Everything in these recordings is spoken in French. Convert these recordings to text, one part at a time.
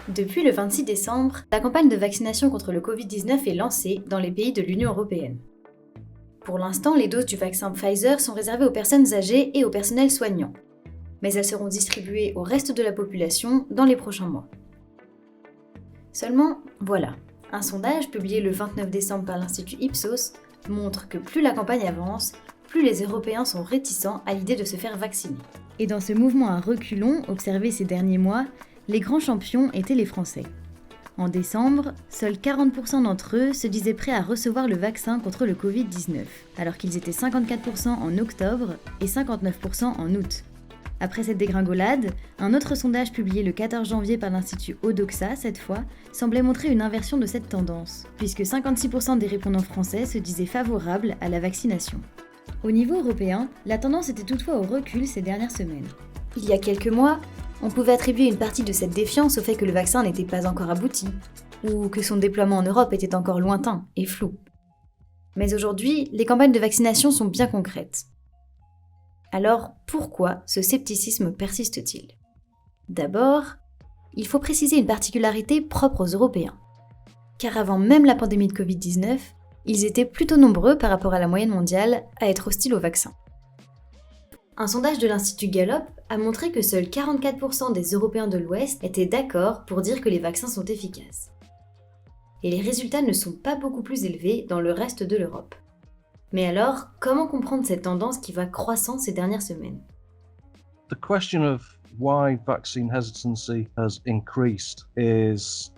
Depuis le 26 décembre, la campagne de vaccination contre le Covid-19 est lancée dans les pays de l'Union européenne. Pour l'instant, les doses du vaccin Pfizer sont réservées aux personnes âgées et au personnel soignant, mais elles seront distribuées au reste de la population dans les prochains mois. Seulement, voilà, un sondage publié le 29 décembre par l'Institut Ipsos montre que plus la campagne avance, plus les Européens sont réticents à l'idée de se faire vacciner. Et dans ce mouvement à reculons observé ces derniers mois, les grands champions étaient les Français. En décembre, seuls 40% d'entre eux se disaient prêts à recevoir le vaccin contre le Covid-19, alors qu'ils étaient 54% en octobre et 59% en août. Après cette dégringolade, un autre sondage publié le 14 janvier par l'Institut Odoxa, cette fois, semblait montrer une inversion de cette tendance, puisque 56% des répondants français se disaient favorables à la vaccination. Au niveau européen, la tendance était toutefois au recul ces dernières semaines. Il y a quelques mois, on pouvait attribuer une partie de cette défiance au fait que le vaccin n'était pas encore abouti, ou que son déploiement en Europe était encore lointain et flou. Mais aujourd'hui, les campagnes de vaccination sont bien concrètes. Alors, pourquoi ce scepticisme persiste-t-il ? D'abord, il faut préciser une particularité propre aux Européens. Car avant même la pandémie de Covid-19, ils étaient plutôt nombreux par rapport à la moyenne mondiale à être hostiles au vaccin. Un sondage de l'Institut Gallup a montré que seuls 44% des Européens de l'Ouest étaient d'accord pour dire que les vaccins sont efficaces. Et les résultats ne sont pas beaucoup plus élevés dans le reste de l'Europe. Mais alors, comment comprendre cette tendance qui va croissant ces dernières semaines ? The question of why vaccine hesitancy has increased is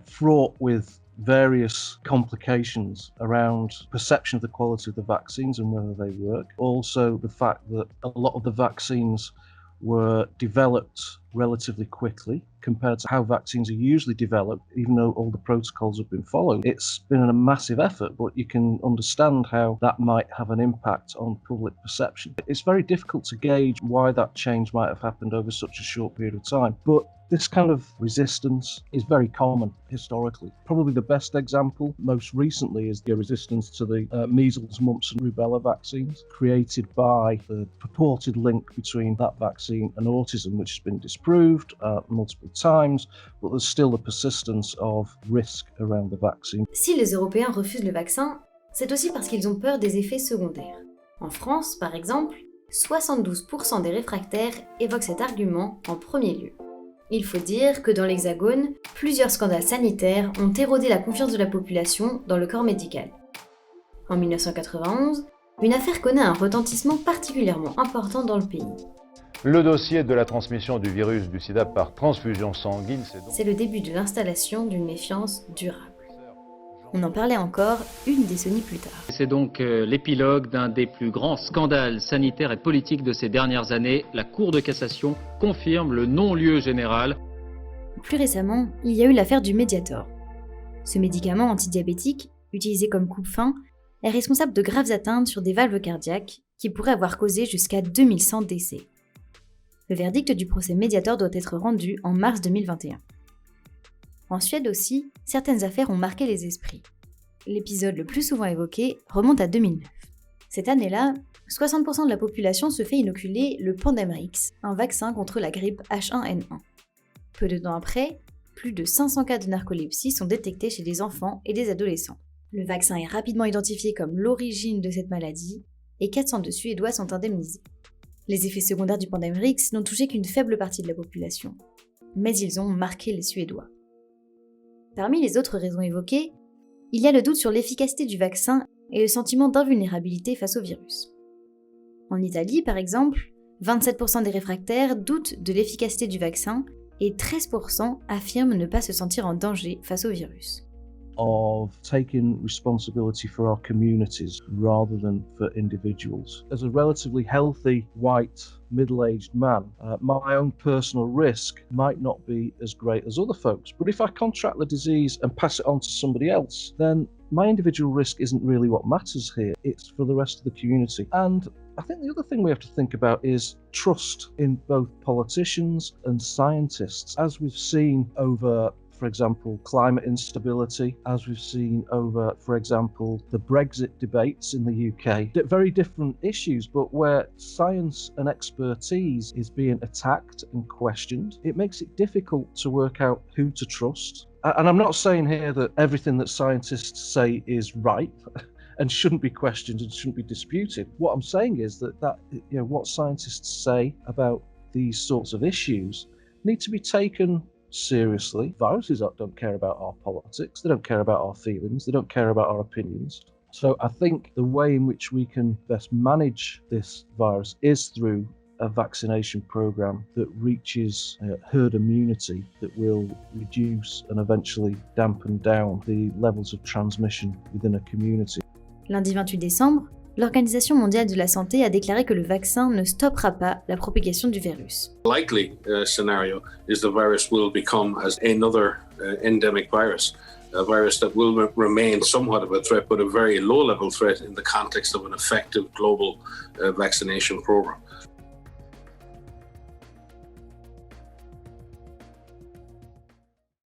fraught with various complications around perception of the quality of the vaccines and whether they work. Also, the fact that a lot of the vaccines were developed relatively quickly compared to how vaccines are usually developed, even though all the protocols have been followed. It's been a massive effort, but you can understand how that might have an impact on public perception. It's very difficult to gauge why that change might have happened over such a short period of time, but this kind of resistance is very common historically. Probably the best example most recently is the resistance to the measles, mumps and rubella vaccines created by the purported link between that vaccine and autism, which has been disproved multiple times, but there's still a persistence of risk around the vaccine. Si les Européens refusent le vaccin, c'est aussi parce qu'ils ont peur des effets secondaires. En France, par exemple, 72% des réfractaires évoquent cet argument en premier lieu. Il faut dire que dans l'Hexagone, plusieurs scandales sanitaires ont érodé la confiance de la population dans le corps médical. En 1991, une affaire connaît un retentissement particulièrement important dans le pays. Le dossier de la transmission du virus du sida par transfusion sanguine, c'est le début de l'installation d'une méfiance durable. On en parlait encore une décennie plus tard. C'est donc l'épilogue d'un des plus grands scandales sanitaires et politiques de ces dernières années. La Cour de cassation confirme le non-lieu général. Plus récemment, il y a eu l'affaire du Mediator. Ce médicament antidiabétique, utilisé comme coupe-faim, est responsable de graves atteintes sur des valves cardiaques qui pourraient avoir causé jusqu'à 2100 décès. Le verdict du procès Mediator doit être rendu en mars 2021. En Suède aussi, certaines affaires ont marqué les esprits. L'épisode le plus souvent évoqué remonte à 2009. Cette année-là, 60% de la population se fait inoculer le Pandemrix, un vaccin contre la grippe H1N1. Peu de temps après, plus de 500 cas de narcolepsie sont détectés chez des enfants et des adolescents. Le vaccin est rapidement identifié comme l'origine de cette maladie et 402 Suédois sont indemnisés. Les effets secondaires du Pandemrix n'ont touché qu'une faible partie de la population, mais ils ont marqué les Suédois. Parmi les autres raisons évoquées, il y a le doute sur l'efficacité du vaccin et le sentiment d'invulnérabilité face au virus. En Italie, par exemple, 27% des réfractaires doutent de l'efficacité du vaccin et 13% affirment ne pas se sentir en danger face au virus. Of taking responsibility for our communities rather than for individuals. As a relatively healthy, white, middle-aged man, my own personal risk might not be as great as other folks. But if I contract the disease and pass it on to somebody else, then my individual risk isn't really what matters here. It's for the rest of the community. And I think the other thing we have to think about is trust in both politicians and scientists. As we've seen over for example, climate instability, as we've seen over, for example, the Brexit debates in the UK. Very different issues, but where science and expertise is being attacked and questioned, it makes it difficult to work out who to trust. And I'm not saying here that everything that scientists say is right and shouldn't be questioned and shouldn't be disputed. What I'm saying is that what scientists say about these sorts of issues need to be taken seriously. Viruses don't care about our politics, they don't care about our feelings, they don't care about our opinions. So I think the way in which we can best manage this virus is through a vaccination program that reaches herd immunity that will reduce and eventually dampen down the levels of transmission within a community. Lundi 28 décembre, l'Organisation mondiale de la santé a déclaré que le vaccin ne stoppera pas la propagation du virus. Likely scenario is the virus will become as another endemic virus, a virus that will remain somewhat of a threat, but a very low-level threat in the context of an effective global vaccination program.